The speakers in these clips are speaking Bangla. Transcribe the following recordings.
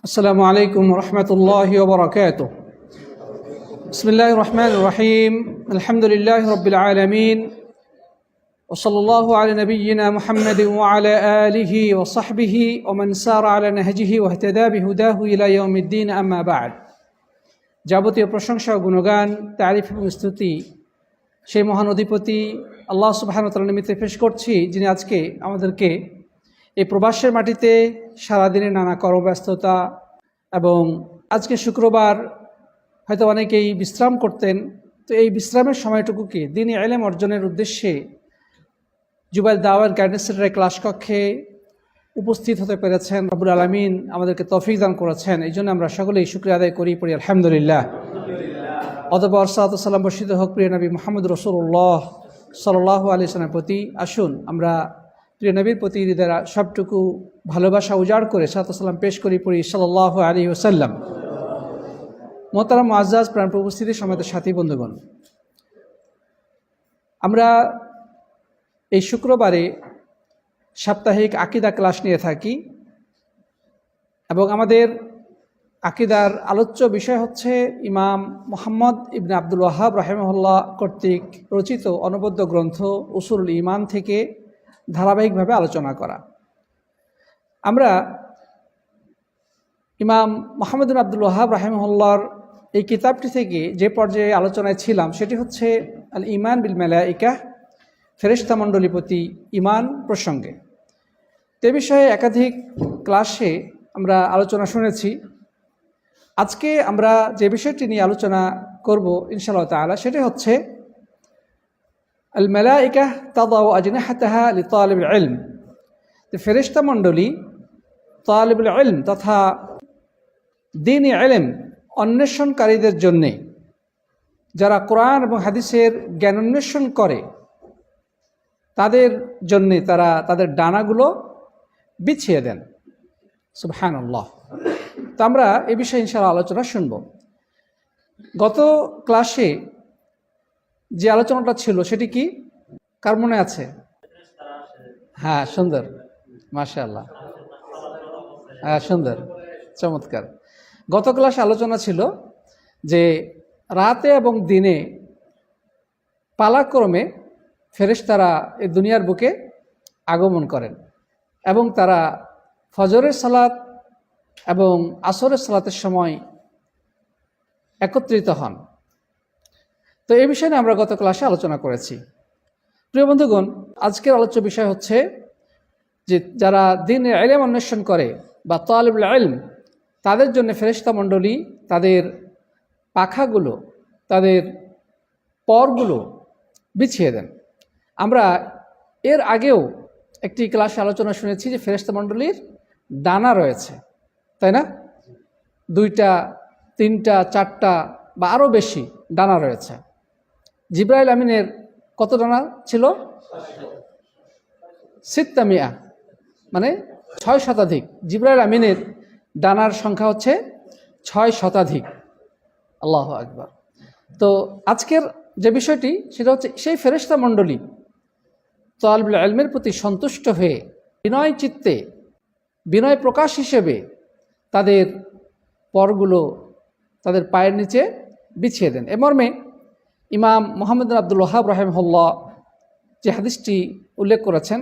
السلام عليكم ورحمة الله وبركاته. بسم الله الرحمن الرحيم. الحمد لله رب العالمين، وصلى الله على نبينا محمد وعلى آله وصحبه ومن سار على نهجه واهتدى بهداه إلى يوم الدين. أما بعد. যাবতীয় প্রশংসা ও গুণগান, তারিফ এবং স্তুতি সেই মহান অধিপতি আল্লাহ সুবহানাহু ওয়া তাআলার নিমিত্তে পেশ করছি, যিনি আজকে আমাদেরকে এই প্রবাসের মাটিতে সারাদিনে নানা কর্মব্যস্ততা এবং আজকে শুক্রবার হয়তো অনেকেই বিশ্রাম করতেন, তো এই বিশ্রামের সময়টুকুকে দ্বীনি ইলম অর্জনের উদ্দেশ্যে জুবাইল দাওয়াত গাইডেন্স সেন্টারের ক্লাস কক্ষে উপস্থিত হতে পেরেছেন। রব্বুল আলামিন আমাদেরকে তৌফিক দান করেছেন, এই জন্য আমরা সকলেই শুকরিয়া আদায় করি, পড়ি আলহামদুলিল্লাহ। অতঃপর সালাতু সালাম বর্ষিত হোক প্রিয় নবী মুহাম্মদ রাসূলুল্লাহ সাল্লাল্লাহু আলাইহি ওয়াসাল্লামের প্রতি। আসুন আমরা প্রিয় নবীর প্রতি হৃদয়ের সবটুকু ভালোবাসা উজাড় করে সালাতু সালাম পেশ করি, পড়ি সাল্লাল্লাহু আলাইহি ওয়াসাল্লাম। মোহতারাম মুআজ্জাজ প্রাণ উপস্থিতি সমেত সাথী বন্ধুগণ, আমরা এই শুক্রবারে সাপ্তাহিক আকীদা ক্লাস নিয়ে থাকি এবং আমাদের আকীদার আলোচ্য বিষয় হচ্ছে ইমাম মুহাম্মদ ইবনে আব্দুল ওয়াহাব রাহিমাহুল্লাহ কর্তৃক রচিত অনবদ্য গ্রন্থ উসুলুল ঈমান থেকে ধারাবাহিকভাবে আলোচনা করা। আমরা ইমাম মুহাম্মদ ইবনে আব্দুল ওয়াহাব রাহিমাহুল্লাহর এই কিতাবটি থেকে যে পর্যায়ে আলোচনায় ছিলাম সেটি হচ্ছে আল ঈমান বিল মালাইকা, ফেরেশতা মণ্ডলী প্রতি ঈমান প্রসঙ্গে। এ বিষয়ে একাধিক ক্লাসে আমরা আলোচনা শুনেছি। আজকে আমরা যে বিষয়টি নিয়ে আলোচনা করব ইনশাআল্লাহ তাআলা সেটি হচ্ছে আল মালাইকা তাদাউ আজনিহাতাহা লিতালিবিল ইলম। ফেরেশতা মণ্ডলী তালিবুল ইলম তথা দ্বীনি ইলম অন্বেষণকারীদের জন্যে, যারা কোরআন এবং হাদিসের জ্ঞান অন্বেষণ করে তাদের জন্যে তারা তাদের ডানাগুলো বিছিয়ে দেন। সুবহানাল্লাহ। তো আমরা এই বিষয়ে ইনশাআল্লাহ আলোচনা শুনব। গত ক্লাসে যে আলোচনাটা ছিল সেটি কি কার মনে আছে? হ্যাঁ, সুন্দর, মাশাআল্লাহ, হ্যাঁ সুন্দর, চমৎকার। গত ক্লাসে আলোচনা ছিল যে রাতে এবং দিনে পালাক্রমে ফেরেশতারা এই দুনিয়ার বুকে আগমন করেন এবং তারা ফজরের সালাত এবং আসরের সালাতের সময় একত্রিত হন। তো এই বিষয়ে নিয়ে আমরা গত ক্লাসে আলোচনা করেছি। প্রিয় বন্ধুগণ, আজকের আলোচ্য বিষয় হচ্ছে যে যারা দ্বীনের ইলম অন্বেষণ করে বা তালিবুল ইলম, তাদের জন্য ফেরেশতা মণ্ডলী তাদের পাখাগুলো, তাদের পরগুলো বিছিয়ে দেন। আমরা এর আগেও একটি ক্লাসে আলোচনা শুনেছি যে ফেরেশতা মণ্ডলীর ডানা রয়েছে, তাই না? 2টা, 3টা, 4টা বা আরও বেশি ডানা রয়েছে। জিবরাইল আমিনের কত ডানা ছিল? 600, মানে 6 শতাধিক। জিবরাইল আমিনের ডানার সংখ্যা হচ্ছে 6 শতাধিক। আল্লাহু আকবার। তো আজকের যে বিষয়টি সেটা হচ্ছে সেই ফেরেশতা মণ্ডলী তালিবুল ইলমের প্রতি সন্তুষ্ট হয়ে বিনয় চিত্তে, বিনয় প্রকাশ হিসেবে তাদের পরগুলো তাদের পায়ের নিচে বিছিয়ে দেন। এ মর্মে ইমাম মুহাম্মদ ইবনে আব্দুল ওয়াহাব রাহিমাহুল্লাহ যে হাদিসটি উল্লেখ করেছেন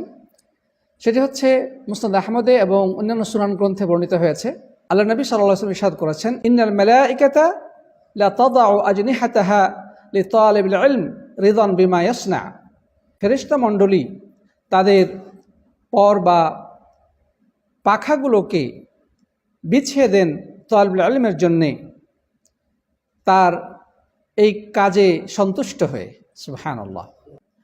সেটি হচ্ছে মুসনাদ আহমদে এবং অন্যান্য সুনান গ্রন্থে বর্ণিত হয়েছে। আল্লাহ নবী সাল্লাল্লাহু আলাইহি ওয়াসাল্লাম ইরশাদ করেছেন, ইন্নাল মালাইকাতা লা তাদাউ আজনিহাতাহা লিতালিবিল ইলম রিদান বিমা ইয়াসনা। ফেরেশতা মণ্ডলী তাদের পর বা পাখাগুলোকে বিছিয়ে দেন তালিবুল ইলমের জন্যে তার এই কাজে সন্তুষ্ট হয়ে। সুবহানাল্লাহ।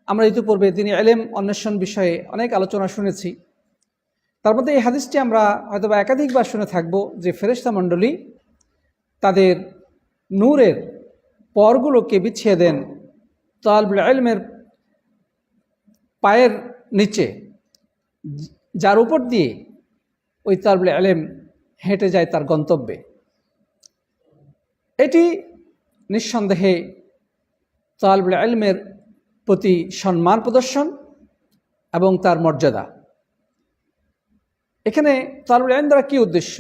আমরা ইতিপূর্বে তিনি ইলম অন্বেষণ বিষয়ে অনেক আলোচনা শুনেছি। তার মধ্যে এই হাদিসটি আমরা হয়তো বা একাধিকবার শুনে থাকব যে ফেরেশতা মণ্ডলী তাদের নূরের পরগুলোকে বিছিয়ে দেন তালিবুল ইলমের পায়ের নিচে, যার উপর দিয়ে ওই তালিবুল ইলম হেঁটে যায় তার গন্তব্যে। এটি নিঃসন্দেহে তালিবুল ইলমের প্রতি সম্মান প্রদর্শন এবং তার মর্যাদা। এখানে তালিবুল ইলম দ্বারা কী উদ্দেশ্য?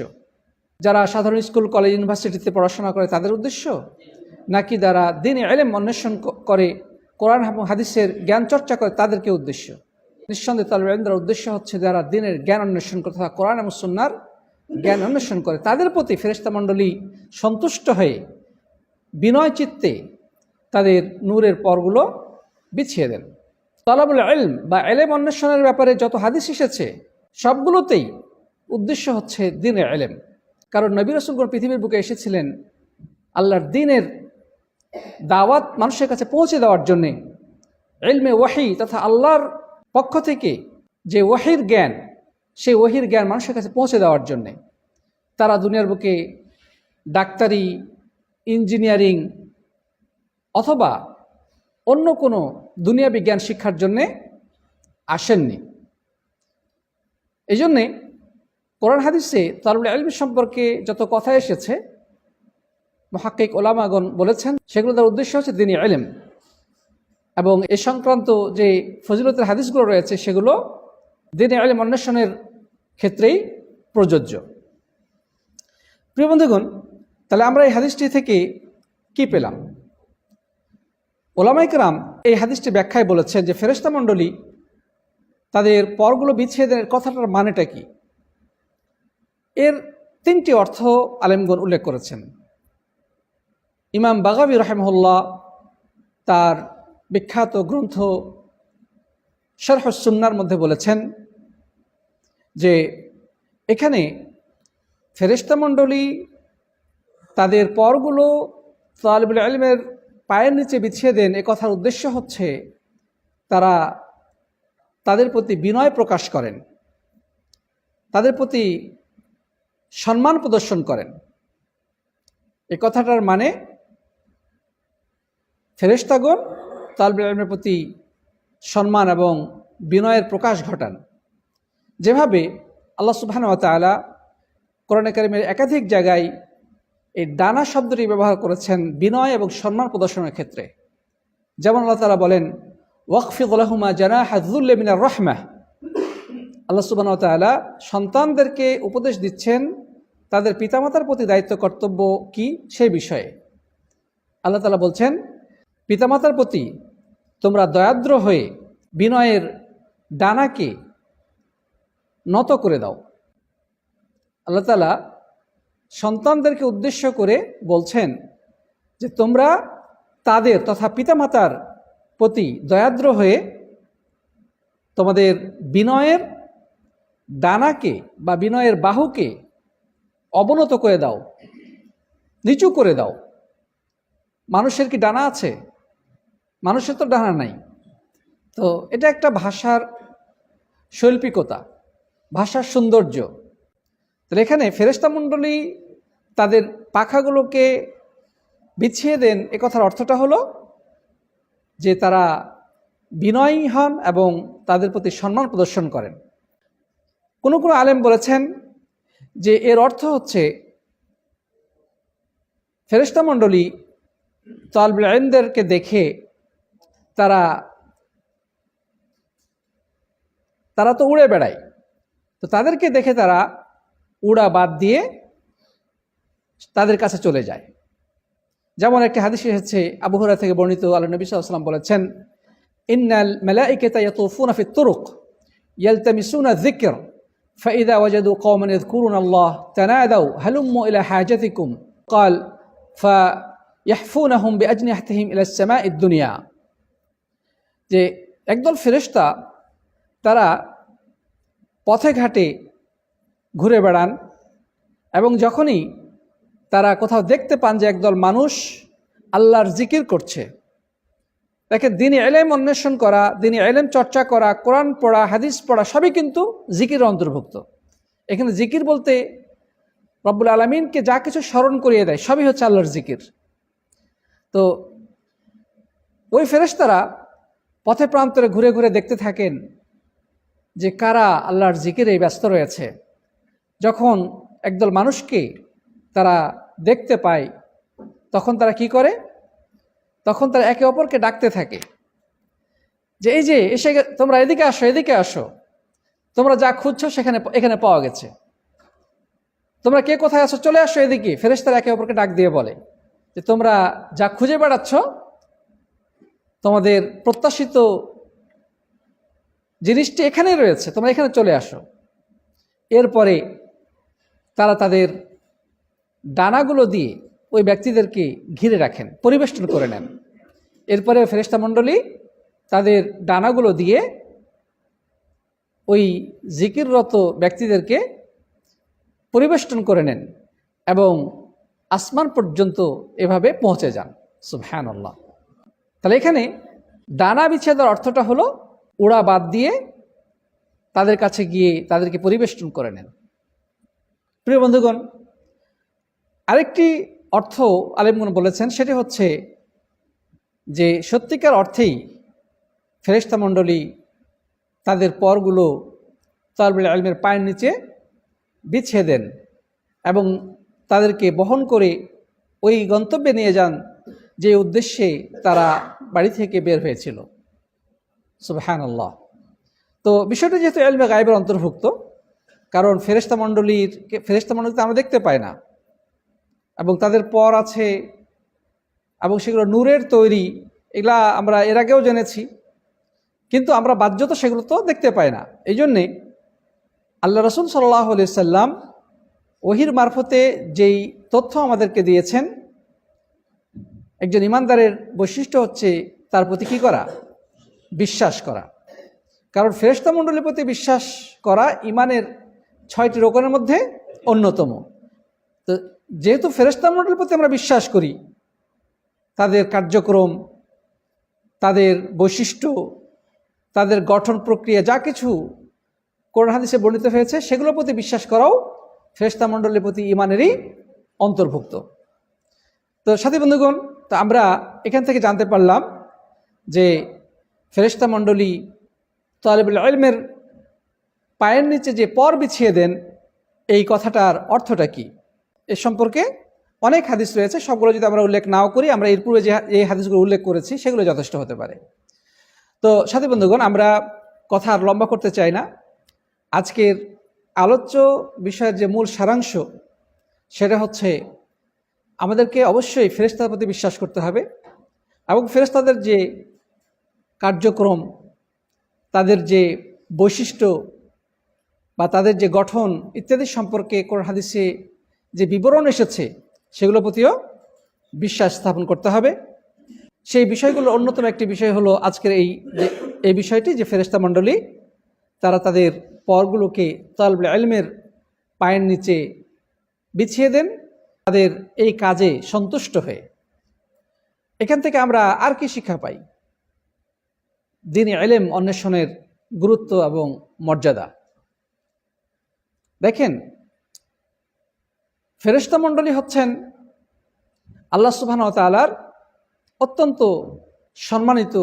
যারা সাধারণ স্কুল কলেজ ইউনিভার্সিটিতে পড়াশোনা করে তাদের উদ্দেশ্য, নাকি যারা দ্বীনে ইলম অন্বেষণ করে কোরআন এবং হাদিসের জ্ঞান চর্চা করে তাদেরকে উদ্দেশ্য? নিঃসন্দেহে তালিবে ইলমের উদ্দেশ্য হচ্ছে যারা দ্বীনের জ্ঞান অন্বেষণ করে তথা কোরআন এবং সুন্নাহর জ্ঞান অন্বেষণ করে তাদের প্রতি ফেরেশতা মণ্ডলী সন্তুষ্ট হয়ে বিনয় চিত্তে তাদের নূরের পরগুলো বিছিয়ে দেন। তালাবুল ইলম বা ইলম অন্বেষণের ব্যাপারে যত হাদিস এসেছে সবগুলোতেই উদ্দেশ্য হচ্ছে দ্বীনের ইলম। কারণ নবী রাসূলগণ পৃথিবীর বুকে এসেছিলেন আল্লাহর দ্বীনের দাওয়াত মানুষের কাছে পৌঁছে দেওয়ার জন্যে, ইলমে ওয়াহি তথা আল্লাহর পক্ষ থেকে যে ওয়াহির জ্ঞান, সেই ওয়াহির জ্ঞান মানুষের কাছে পৌঁছে দেওয়ার জন্যে। তারা দুনিয়ার বুকে ডাক্তারি, ইঞ্জিনিয়ারিং অথবা অন্য কোনো দুনিয়া বিজ্ঞান শিক্ষার জন্যে আসেননি। এই জন্যে কোরআন হাদিসে তালিবুল ইলম সম্পর্কে যত কথা এসেছে মুহাক্কিক ওলামাগণ বলেছেন সেগুলো তার উদ্দেশ্য হচ্ছে দ্বীনি ইলম, এবং এ সংক্রান্ত যে ফজিলতের হাদিসগুলো রয়েছে সেগুলো দ্বীনি ইলম অন্বেষণের ক্ষেত্রেই প্রযোজ্য। প্রিয় বন্ধুগণ, তাহলে আমরা এই হাদিসটি থেকে কি পেলাম? ওলামায়ে কেরাম এই হাদিসটি ব্যাখ্যায় বলেছেন যে ফেরেশতা মণ্ডলী তাদের পরগুলো বিছিয়ে দেওয়ার কথাটার মানেটা কি? এর তিনটি অর্থ আলেমগণ উল্লেখ করেছেন। ইমাম বাগাবী রাহিমাহুল্লাহ তার বিখ্যাত গ্রন্থ শারহ সুন্নাহর মধ্যে বলেছেন যে এখানে ফেরেশতা মণ্ডলী তাদের পরগুলো তালিবুল ইলমের পায়ের নিচে বিছিয়ে দেন, এ কথার উদ্দেশ্য হচ্ছে তারা তাদের প্রতি বিনয় প্রকাশ করেন, তাদের প্রতি সম্মান প্রদর্শন করেন। এ কথাটার মানে ফেরেশতাগণ তালিবুল ইলমের প্রতি সম্মান এবং বিনয়ের প্রকাশ ঘটান। যেভাবে আল্লাহ সুবহানাহু ওয়া তাআলা কোরআনে কারিমের একাধিক জায়গায় এই ডানা শব্দটি ব্যবহার করেছেন বিনয় এবং সম্মান প্রদর্শনের ক্ষেত্রে। যেমন আল্লাহ তাআলা বলেন, ওয়াকফিদ লাহুমা জানাহা যুল্লি মিনার রাহমাহ। আল্লাহ সুবহানাহু ওয়া তাআলা সন্তানদেরকে উপদেশ দিচ্ছেন তাদের পিতামাতার প্রতি দায়িত্ব কর্তব্য কি সেই বিষয়ে। আল্লাহ তাআলা বলছেন, পিতামাতার প্রতি তোমরা দয়াদ্র হয়ে বিনয়ের ডানাকে নত করে দাও। আল্লাহ তাআলা সন্তানদেরকে উদ্দেশ্য করে বলছেন যে তোমরা তাদের তথা পিতামাতার প্রতি দয়াদ্র হয়ে তোমাদের বিনয়ের ডানাকে বা বিনয়ের বাহুকে অবনত করে দাও, নিচু করে দাও। মানুষের কি ডানা আছে? মানুষের তো ডানা নাই। তো এটা একটা ভাষার শৈল্পিকতা, ভাষার সৌন্দর্য। তাহলে এখানে ফেরেশতা মণ্ডলী তাদের পাখাগুলোকে বিছিয়ে দেন, এ কথার অর্থটা হলো যে তারা বিনয়ী হন এবং তাদের প্রতি সম্মান প্রদর্শন করেন। কোনো কোনো আলেম বলেছেন যে এর অর্থ হচ্ছে ফেরেশতা মণ্ডলী তালিবুল ইলমদেরকে দেখে তারা তো উড়ে বেড়ায়, তো তাদেরকে দেখে তারা উড়া বাদ দিয়ে তাদের কাছে চলে যায়। যেমন একটি হাদিস এসেছে আবু হুরায়রা থেকে বর্ণিত, আল্লাহর নবী সাল্লাল্লাহু আলাইহি ওয়াসাল্লাম বলেছেন, ইন্নাল মালাইকাতা ইয়াতুফুনা ফিত তুরুক ইয়ালতামিসুনা যিকর ফাইযা ওয়াজাদু কওমান ইয়াযকুরুনা আল্লাহ তানাদাউ হালুম্মু ইলা হাজাতিকুম ক্বাল ফায়াহফুনাহুম বিআজনিহাতিহিম ইলা আস-সামাঈদ দুনিয়া। যে একদল ফেরেশতা তারা পথে ঘাটে ঘুরে বেড়ান এবং যখনই তারা কোথাও দেখতে পান যে একদল মানুষ আল্লাহর জিকির করছে, দেখে দ্বীনি ইলম অন্বেষণ করা, দ্বীনি ইলম চর্চা করা, কোরআন পড়া, হাদিস পড়া সবই কিন্তু জিকিরের অন্তর্ভুক্ত। এখানে জিকির বলতে রব্বুল আলামিনকে যা কিছু স্মরণ করিয়ে দেয় সবই হচ্ছে আল্লাহর জিকির। তো ওই ফেরেশতারা পথে প্রান্তরে ঘুরে ঘুরে দেখতে থাকেন যে কারা আল্লাহর জিকিরে ব্যস্ত রয়েছে। যখন একদল মানুষকে তারা দেখতে পায় তখন তারা কি করে? তখন তারা একে অপরকে ডাকতে থাকে যে এই যে এসে তোমরা এদিকে আসো, এদিকে আসো, তোমরা যা খুঁজছো এখানে পাওয়া গেছে। তোমরা কে কোথায় আছো, চলে আসো এদিকে। ফেরেশতারা একে অপরকে ডাক দিয়ে বলে যে তোমরা যা খুঁজে বেড়াচ্ছ, তোমাদের প্রত্যাশিত জিনিসটি এখানেই রয়েছে, তোমরা এখানে চলে আসো। এরপরে তারা তাদের ডানাগুলো দিয়ে ওই ব্যক্তিদেরকে ঘিরে রাখেন, পরিবেষ্টন করে নেন। এরপরে ফেরেশতা মণ্ডলী তাদের ডানাগুলো দিয়ে ওই জিকিররত ব্যক্তিদেরকে পরিবেষ্টন করে নেন এবং আসমান পর্যন্ত এভাবে পৌঁছে যান। সুবহানাল্লাহ। তাহলে এখানে ডানা বিছিয়ে দেওয়ার অর্থটা হলো উড়া বাদ দিয়ে তাদের কাছে গিয়ে তাদেরকে পরিবেষ্টন করে নেন। প্রিয় বন্ধুগণ, আরেকটি অর্থ আলেমগণ বলেছেন, সেটি হচ্ছে যে সত্যিকার অর্থেই ফেরেশতা মণ্ডলী তাদের পরগুলো তালবুল ইলমের পায়ের নিচে বিছিয়ে দেন এবং তাদেরকে বহন করে ওই গন্তব্যে নিয়ে যান যে উদ্দেশ্যে তারা বাড়ি থেকে বের হয়েছিল। সুবহানাল্লাহ। তো বিষয়টা যেহেতু ইলমে গায়বের অন্তর্ভুক্ত, কারণ ফেরেশতা মণ্ডলীতে আমরা দেখতে পাই না, এবং তাদের পর আছে এবং সেগুলো নূরের তৈরি, এগুলা আমরা এর আগেও জেনেছি, কিন্তু আমরা বাহ্যত সেগুলো তো দেখতে পাই না। এই জন্যে আল্লাহ রাসূল সাল্লাল্লাহু আলাইহি সাল্লাম ওহির মারফতে যেই তথ্য আমাদেরকে দিয়েছেন, একজন ইমানদারের বৈশিষ্ট্য হচ্ছে তার প্রতি কী করা? বিশ্বাস করা। কারণ ফেরেশতা মণ্ডলীর প্রতি বিশ্বাস করা ইমানের 6টি রোকনের মধ্যে অন্যতম। তো যেহেতু ফেরেশতা মণ্ডলীর প্রতি আমরা বিশ্বাস করি, তাদের কার্যক্রম, তাদের বৈশিষ্ট্য, তাদের গঠন প্রক্রিয়া, যা কিছু কোরআন হাদিসে বর্ণিত হয়েছে, সেগুলোর প্রতি বিশ্বাস করাও ফেরেশতা মণ্ডলীর প্রতি ইমানেরই অন্তর্ভুক্ত। তো সাথী বন্ধুগণ, তো আমরা এখান থেকে জানতে পারলাম যে ফেরেশতা মণ্ডলী তালিবুল ইলমের পায়ের নিচে যে পর বিছিয়ে দেন, এই কথাটার অর্থটা কি? এ সম্পর্কে অনেক হাদিস রয়েছে, সবগুলো যদি আমরা উল্লেখ নাও করি, আমরা এর পূর্বে যে এই হাদিসগুলো উল্লেখ করেছি সেগুলো যথেষ্ট হতে পারে। তো সাথী বন্ধুগণ, আমরা কথা আর লম্বা করতে চাই না। আজকের আলোচ্য বিষয়ের যে মূল সারাংশ, সেটা হচ্ছে আমাদেরকে অবশ্যই ফেরেশতার প্রতি বিশ্বাস করতে হবে এবং ফেরেশতাদের যে কার্যক্রম, তাদের যে বৈশিষ্ট্য বা তাদের যে গঠন ইত্যাদি সম্পর্কে কোরআন হাদিসে যে বিবরণ এসেছে, সেগুলোর প্রতিও বিশ্বাস স্থাপন করতে হবে। সেই বিষয়গুলোর অন্যতম একটি বিষয় হলো আজকের এই বিষয়টি যে ফেরেশতা মণ্ডলী তারা তাদের পরগুলোকে তালবুল ইলমের পায়ের নিচে বিছিয়ে দেন, তাদের এই কাজে সন্তুষ্ট হয়ে। এখান থেকে আমরা আর কি শিক্ষা পাই? দ্বীনি ইলম অন্বেষণের গুরুত্ব এবং মর্যাদা। দেখেন, ফেরেশতা মণ্ডলী হচ্ছেন আল্লাহ সুবহানাহু ওয়া তাআলার অত্যন্ত সম্মানিত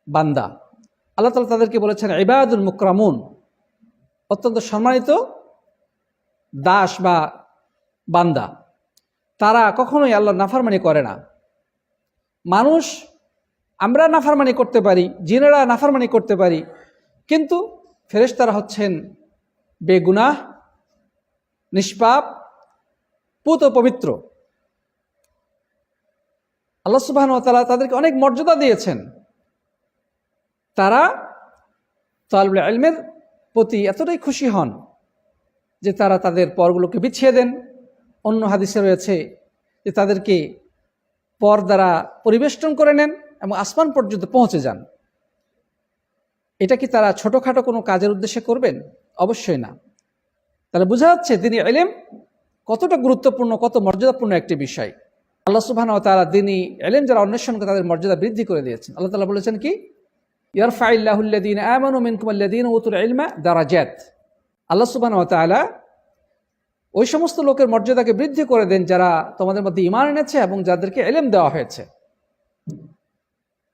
বান্দা। আল্লাহ তাআলা তাদেরকে বলেছেন ইবাদুল মুকরামুন, অত্যন্ত সম্মানিত দাস বা বান্দা। তারা কখনোই আল্লাহর নাফরমানি করে না। মানুষ, আমরা নাফরমানি করতে পারি, জিনেরা নাফরমানি করতে পারি, কিন্তু ফেরেশতারা হচ্ছেন বেগুনাহ, নিষ্পাপ, পুত পবিত্র। আল্লাহ সুবহানাহু ওয়া তাআলা তাদেরকে অনেক মর্যাদা দিয়েছেন। তারা তালিবুল ইলমের প্রতি এতটাই খুশি হন যে তারা তাদের পরগুলোকে বিছিয়ে দেন। অন্য হাদিসে রয়েছে যে তাদেরকে পর দ্বারা পরিবেষ্টন করে নেন এবং আসমান পর্যন্ত পৌঁছে যান। এটা কি তারা ছোটোখাটো কোনো কাজের উদ্দেশ্যে করবেন? অবশ্যই না। তাহলে বোঝা যাচ্ছে দ্বীনি ইলম কতটা গুরুত্বপূর্ণ, কত মর্যাদাপূর্ণ একটি বিষয়। আল্লাহ সুবহানাহু ওয়া তাআলা দ্বীনি ইলম যারা অন্বেষণ করে তাদের মর্যাদা বৃদ্ধি করে দিয়েছেন। আল্লাহ তাআলা বলেছেন কি, ইয়ারফাইল্লাহুল্লাযীনা আমানু মিনকুম ওয়াল্লাযীনা উতুল ইলমা দারাজাত। আল্লাহ সুবহানাহু ওয়া তাআলা ওই সমস্ত লোকের মর্যাদাকে বৃদ্ধি করে দেন যারা তোমাদের মধ্যে ঈমান এনেছে এবং যাদেরকে ইলম দেওয়া হয়েছে।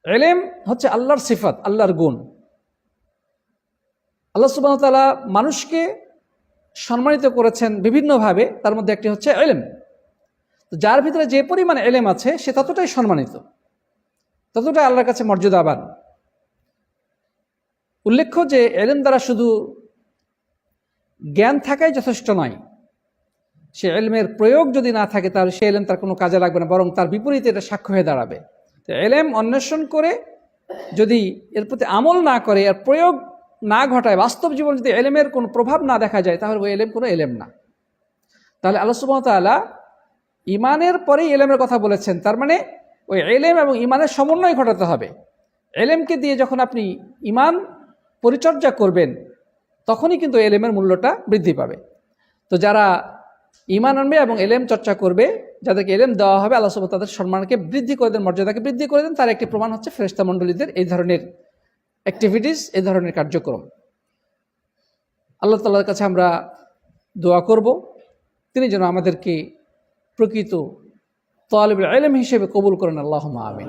ইলম হচ্ছে আল্লাহর সিফাত, আল্লাহর গুণ। আল্লাহ সুবহানাহু ওয়া তাআলা মানুষকে সম্মানিত করেছেন বিভিন্নভাবে, তার মধ্যে একটি হচ্ছে ইলম। তো যার ভিতরে যে পরিমাণ ইলম আছে সে ততটাই সম্মানিত, ততটাই আল্লাহর কাছে মর্যাদাবান। উল্লেখ্য যে ইলম দ্বারা শুধু জ্ঞান থাকাই যথেষ্ট নয়, সে এলমের প্রয়োগ যদি না থাকে তাহলে সে এলেম তার কোনো কাজে লাগবে না, বরং তার বিপরীতে এটা সাক্ষ্য হয়ে দাঁড়াবে। তো এলেম অন্বেষণ করে যদি এর প্রতি আমল না করে, আর প্রয়োগ না ঘটায়, বাস্তব জীবন যদি এলেমের কোনো প্রভাব না দেখা যায়, তাহলে ওই এলেম কোনো এলেম না। তাহলে আল্লাহ সুবহানাহু ওয়া তাআলা ইমানের পরেই এলেমের কথা বলেছেন। তার মানে ওই এলেম এবং ইমানের সমন্বয় ঘটাতে হবে। এলেমকে দিয়ে যখন আপনি ইমান পরিচর্যা করবেন, তখনই কিন্তু এলেমের মূল্যটা বৃদ্ধি পাবে। তো যারা ইমান আনবে এবং এলেম চর্চা করবে, যাদেরকে এলেম দেওয়া হবে, আল্লাহ সুবহানাহু ওয়া তাআলা তাদের সম্মানকে বৃদ্ধি করে দেন, মর্যাদাকে বৃদ্ধি করে দেন। তার একটি প্রমাণ হচ্ছে ফেরেশতা মণ্ডলীদের এই ধরনের অ্যাক্টিভিটিস, এই ধরনের কার্যক্রম। আল্লাহ তাআলার কাছে আমরা দোয়া করব, তিনি যেন আমাদেরকে প্রকৃত তালিবুল ইলম হিসেবে কবুল করেন। আল্লাহুম্মা আমিন।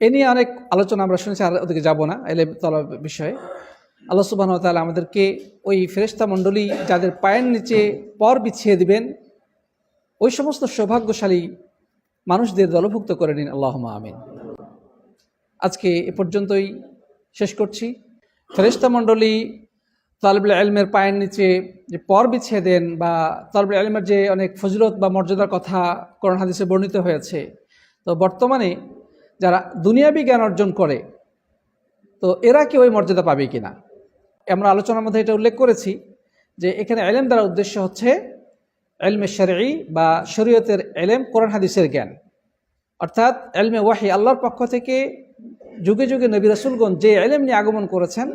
এ নিয়ে অনেক আলোচনা আমরা শুনেছি, আর ওদিকে যাব না। ইলম তলব বিষয়ে আল্লাহ সুবহানাহু ওয়া তাআলা আমাদেরকে ওই ফেরেশতা মণ্ডলী যাদের পায়ের নিচে পর বিছিয়ে দিবেন, ওই সমস্ত সৌভাগ্যশালী মানুষদের দলভুক্ত করে নিন। আল্লাহুম্মা আমিন। আজকে এ পর্যন্তই শেষ করছি। ফেরেশতা মণ্ডলী তালিবুল ইলমের পায়ের নিচে যে পর বিছিয়ে দেন, বা তালিবুল ইলমের যে অনেক ফজিলত বা মর্যাদার কথা কোরআন হাদিসে বর্ণিত হয়েছে, তো বর্তমানে যারা দুনিয়াবি জ্ঞান অর্জন করে, তো এরা কি ওই মর্যাদা পাবে কিনা? আমরা আলোচনার মধ্যে এটা উল্লেখ করেছি যে এখানে ইলম দ্বারা উদ্দেশ্য হচ্ছে ইলমে শরঈ বা শরীয়তের ইলম, কোরআন হাদিসের জ্ঞান, অর্থাৎ ইলমে ওয়াহি, আল্লাহর পক্ষ থেকে যুগে যুগে নবী রাসূলগণ যে ইলম নিয়ে আগমন করেছেন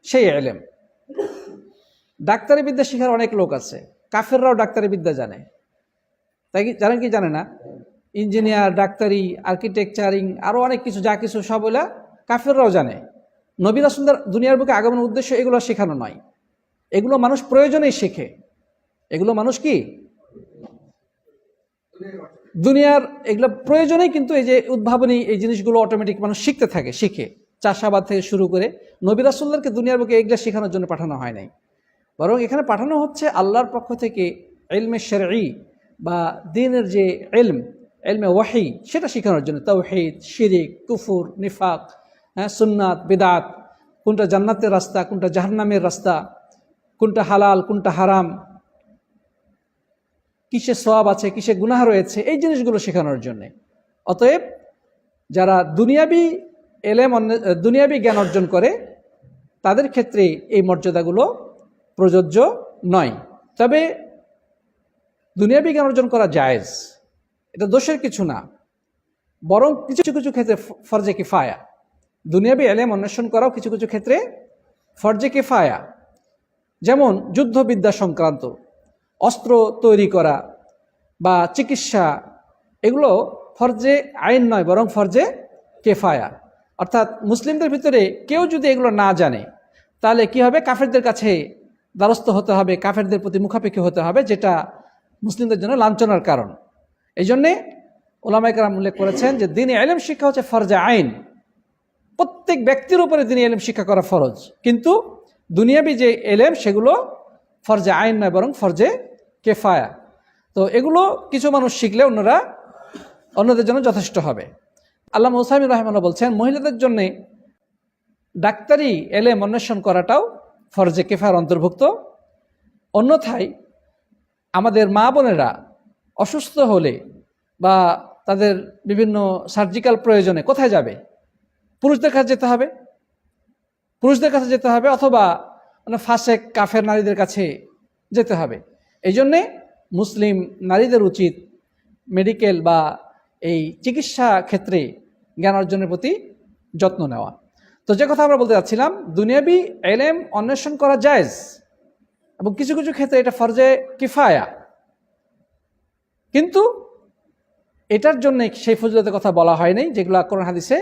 সেই ইলম। ডাক্তারি বিদ্যা শেখার অনেক লোক আছে, কাফেররাও ডাক্তারি বিদ্যা জানে, তাই কি জানেন কি জানে না? ইঞ্জিনিয়ার, ডাক্তারি, আর্কিটেকচারিং, আরও অনেক কিছু, যা কিছু সবগুলা কাফেররাও জানে। নবী রাসূলদের দুনিয়ার বুকে আগমনের উদ্দেশ্য এগুলো শেখানো নয়, এগুলো মানুষ প্রয়োজনেই শেখে। এগুলো মানুষ কি দুনিয়ার এগুলো প্রয়োজনেই, কিন্তু এই যে উদ্ভাবনী এই জিনিসগুলো অটোমেটিক মানুষ শিখতে থাকে, শিখে। চাষাবাদ থেকে শুরু করে নবী রাসূলদেরকে দুনিয়ার বুকে এগুলো শেখানোর জন্য পাঠানো হয় নাই, বরং এখানে পাঠানো হচ্ছে আল্লাহর পক্ষ থেকে ইলমে শরঈ বা দ্বীনের যে ইলম, ইলমে ওয়াহি, সেটা শেখানোর জন্য। তাওহীদ, শিরিক, কুফর, নিফাক, সুন্নাত, বিদআত, কোনটা জান্নাতের রাস্তা, কোনটা জাহান্নামের রাস্তা, কোনটা হালাল, কোনটা হারাম, কিসে সওয়াব আছে, কিসে গুনাহ রয়েছে, এই জিনিসগুলো শেখানোর জন্য। অতএব যারা দুনিয়াবি ইলম, দুনিয়াবি জ্ঞান অর্জন করে, তাদের ক্ষেত্রে এই মর্যাদাগুলো প্রযোজ্য নয়। তবে দুনিয়াবি জ্ঞান অর্জন করা জায়েজ, এটা দোষের কিছু না, বরং কিছু কিছু ক্ষেত্রে ফরজে কিফায়া। দুনিয়াবি ইলম অন্বেষণ করাও কিছু কিছু ক্ষেত্রে ফরজে কিফায়া, যেমন যুদ্ধবিদ্যা সংক্রান্ত, অস্ত্র তৈরি করা বা চিকিৎসা, এগুলো ফরজে আইন নয়, বরং ফরজে কিফায়া। অর্থাৎ মুসলিমদের ভিতরে কেউ যদি এগুলো না জানে, তাহলে কি হবে? কাফেরদের কাছে দ্বারস্থ হতে হবে, কাফেরদের প্রতি মুখাপেক্ষি হতে হবে, যেটা মুসলিমদের জন্য লাঞ্ছনার কারণ। এই জন্যে উলামায়ে কেরাম উল্লেখ করেছেন যে দ্বীনি ইলম শিক্ষা হচ্ছে ফরজে আইন, প্রত্যেক ব্যক্তির উপরে দ্বীনি ইলম শিক্ষা করা ফরজ। কিন্তু দুনিয়াবি যে ইলম, সেগুলো ফরজে আইন নয়, বরং ফরজে কিফায়া। তো এগুলো কিছু মানুষ শিখলে অন্যদের জন্য যথেষ্ট হবে। আল্লামা উসাইমী রাহিমাহুল্লাহ বলছেন, মহিলাদের জন্য ডাক্তারি ইলম অন্বেষণ করাটাও ফরজে কিফায়ার অন্তর্ভুক্ত। অন্যথায় আমাদের মা বোনেরা অসুস্থ হলে বা তাদের বিভিন্ন সার্জিক্যাল প্রয়োজনে কোথায় যাবে? পুরুষদের কাছে যেতে হবে, অথবা ফাসেক কাফের নারীদের কাছে যেতে হবে। এই জন্যে মুসলিম নারীদের উচিত মেডিকেল বা এই চিকিৎসা ক্ষেত্রে জ্ঞান অর্জনের প্রতি যত্ন নেওয়া। তো যে কথা আমরা বলতে যাচ্ছিলাম, দুনিয়াবি ইলম অন্বেষণ করা জায়েজ, এবং কিছু কিছু ক্ষেত্রে এটা ফরজে কিফায়া, কিন্তু এটার জন্য সেই ফজিলতের কথা বলা হয় নাই যেগুলো কোরআন হাদিসে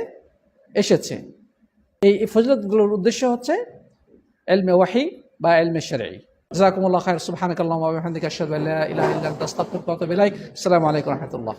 এসেছে। এই ফজিলতগুলোর উদ্দেশ্য হচ্ছে ইলমে ওয়াহি বা ইলমে শরঈ। জাযাকুমুল্লাহু খাইর। সুবহানাকাল্লাহুম্মা ওয়া বিহামদিকা আশহাদু আল্লা ইলাহা ইল্লা আনতা আস্তাগফিরুকা ওয়া আতুবু ইলাইক। আসসালামু আলাইকুম ওয়া রাহমাতুল্লাহ।